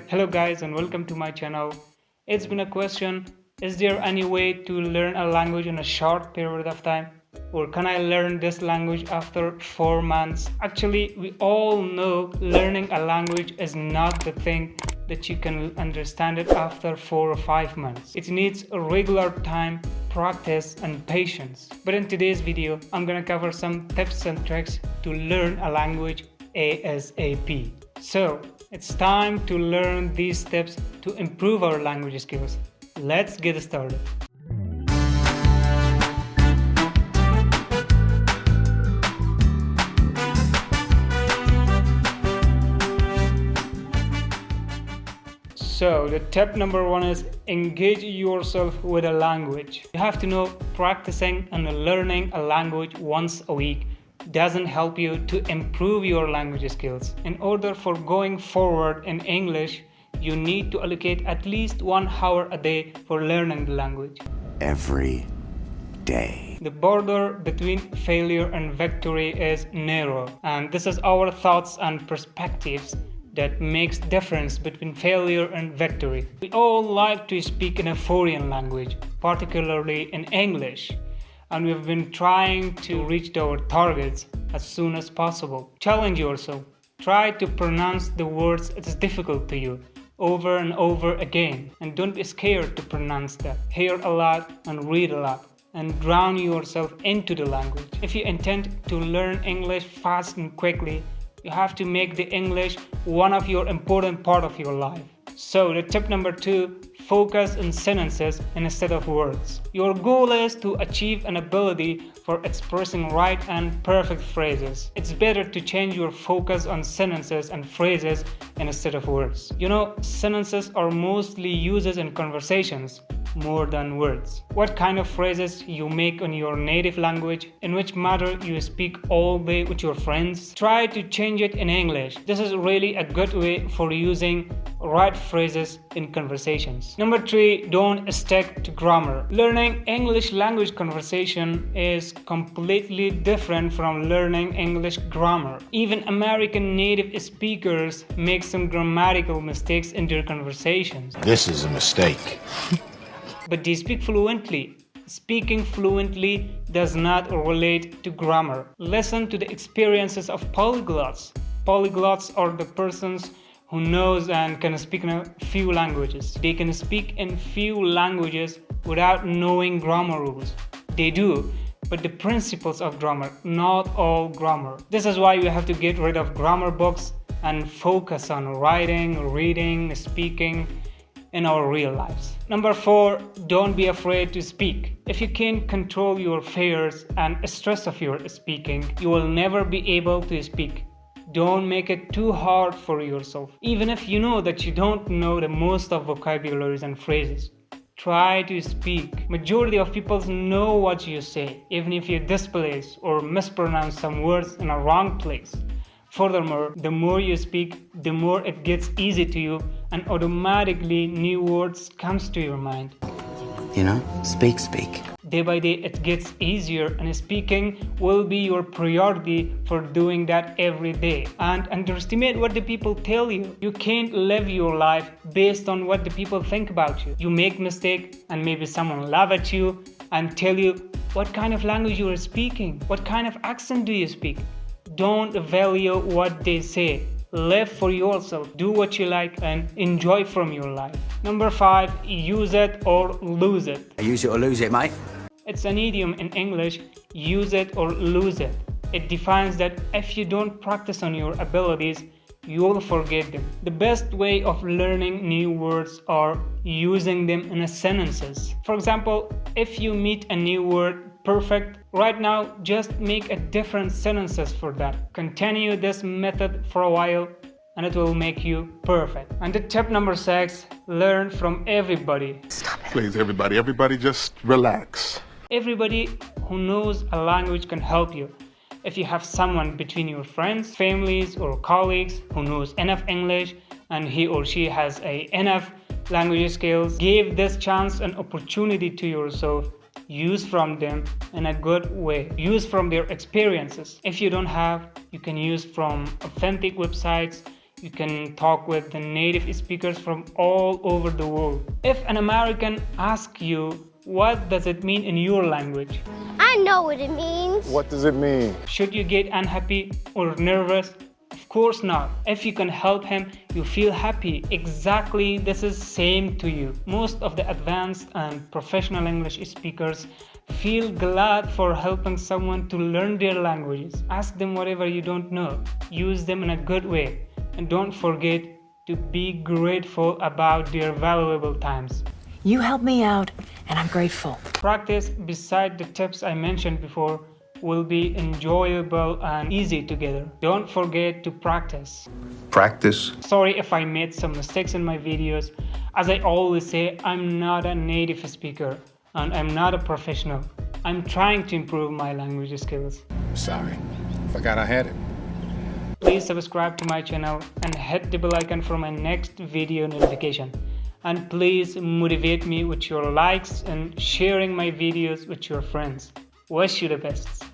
Hello guys and welcome to my channel. It's been a question, is there any way to learn a language in a short period of time? Or can I learn this language after 4 months? Actually, we all know learning a language is not the thing that you can understand it after 4 or 5 months. It needs a regular time, practice and patience. But in today's video, I'm gonna cover some tips and tricks to learn a language ASAP. So, it's time to learn these steps to improve our language skills. Let's get started. So the tip number 1 is engage yourself with a language. You have to know practicing and learning a language once a week doesn't help you to improve your language skills. In order for going forward in English, you need to allocate at least 1 hour a day for learning the language. Every day. The border between failure and victory is narrow, and this is our thoughts and perspectives that makes difference between failure and victory. We all like to speak in a foreign language, particularly in English, and we've been trying to reach our targets as soon as possible. Challenge yourself. Try to pronounce the words that is difficult to you over and over again, and don't be scared to pronounce that. Hear a lot and read a lot and drown yourself into the language. If you intend to learn English fast and quickly, you have to make the English one of your important part of your life. So the tip number 2, focus on sentences instead of words. Your goal is to achieve an ability for expressing right and perfect phrases. It's better to change your focus on sentences and phrases instead of words. You know, sentences are mostly used in conversations more than words. What kind of phrases you make in your native language, in which matter you speak all day with your friends, try to change it in English. This is really a good way for using right phrases in conversations. Number 3, don't stick to grammar. Learning English language conversation is completely different from learning English grammar. Even American native speakers make some grammatical mistakes in their conversations. This is a mistake. But they speak fluently. Speaking fluently does not relate to grammar. Listen to the experiences of polyglots. Polyglots are the persons who knows and can speak in a few languages. They can speak in few languages without knowing grammar rules. They do, but the principles of grammar, not all grammar. This is why we have to get rid of grammar books and focus on writing, reading, speaking in our real lives. Number 4, don't be afraid to speak. If you can't control your fears and stress of your speaking, you will never be able to speak. Don't make it too hard for yourself. Even if you know that you don't know the most of vocabularies and phrases, try to speak. Majority of people know what you say, even if you displace or mispronounce some words in a wrong place. Furthermore, the more you speak, the more it gets easy to you and automatically new words comes to your mind. You know, speak. Day by day it gets easier, and speaking will be your priority for doing that every day. And underestimate what the people tell you. You can't live your life based on what the people think about you. You make mistake and maybe someone laugh at you and tell you what kind of language you are speaking, what kind of accent do you speak. Don't value what they say. Live for yourself, do what you like and enjoy from your life. Number 5, use it or lose it. Use it or lose it, mate. It's an idiom in English, use it or lose it. It defines that if you don't practice on your abilities, you'll forget them. The best way of learning new words are using them in sentences. For example, if you meet a new word, perfect, right now just make a different sentences for that. Continue this method for a while and it will make you perfect. And the tip number 6, learn from everybody. Please, everybody just relax. Everybody who knows a language can help you. If you have someone between your friends, families or colleagues who knows enough English and he or she has enough language skills, give this chance and opportunity to yourself. Use from them in a good way. Use from their experiences. If you don't have, you can use from authentic websites. You can talk with the native speakers from all over the world. If an American asks you, what does it mean in your language? I know what it means. What does it mean? Should you get unhappy or nervous? Of course not. If you can help him, you feel happy. Exactly, this is same to you. Most of the advanced and professional English speakers feel glad for helping someone to learn their languages. Ask them whatever you don't know. Use them in a good way. And don't forget to be grateful about their valuable times. You helped me out, and I'm grateful. Practice, beside the tips I mentioned before, will be enjoyable and easy together. Don't forget to practice. Practice. Sorry if I made some mistakes in my videos. As I always say, I'm not a native speaker and I'm not a professional. I'm trying to improve my language skills. Sorry. Forgot I had it. Please subscribe to my channel and hit the bell icon for my next video notification. And please motivate me with your likes and sharing my videos with your friends. Wish you the best.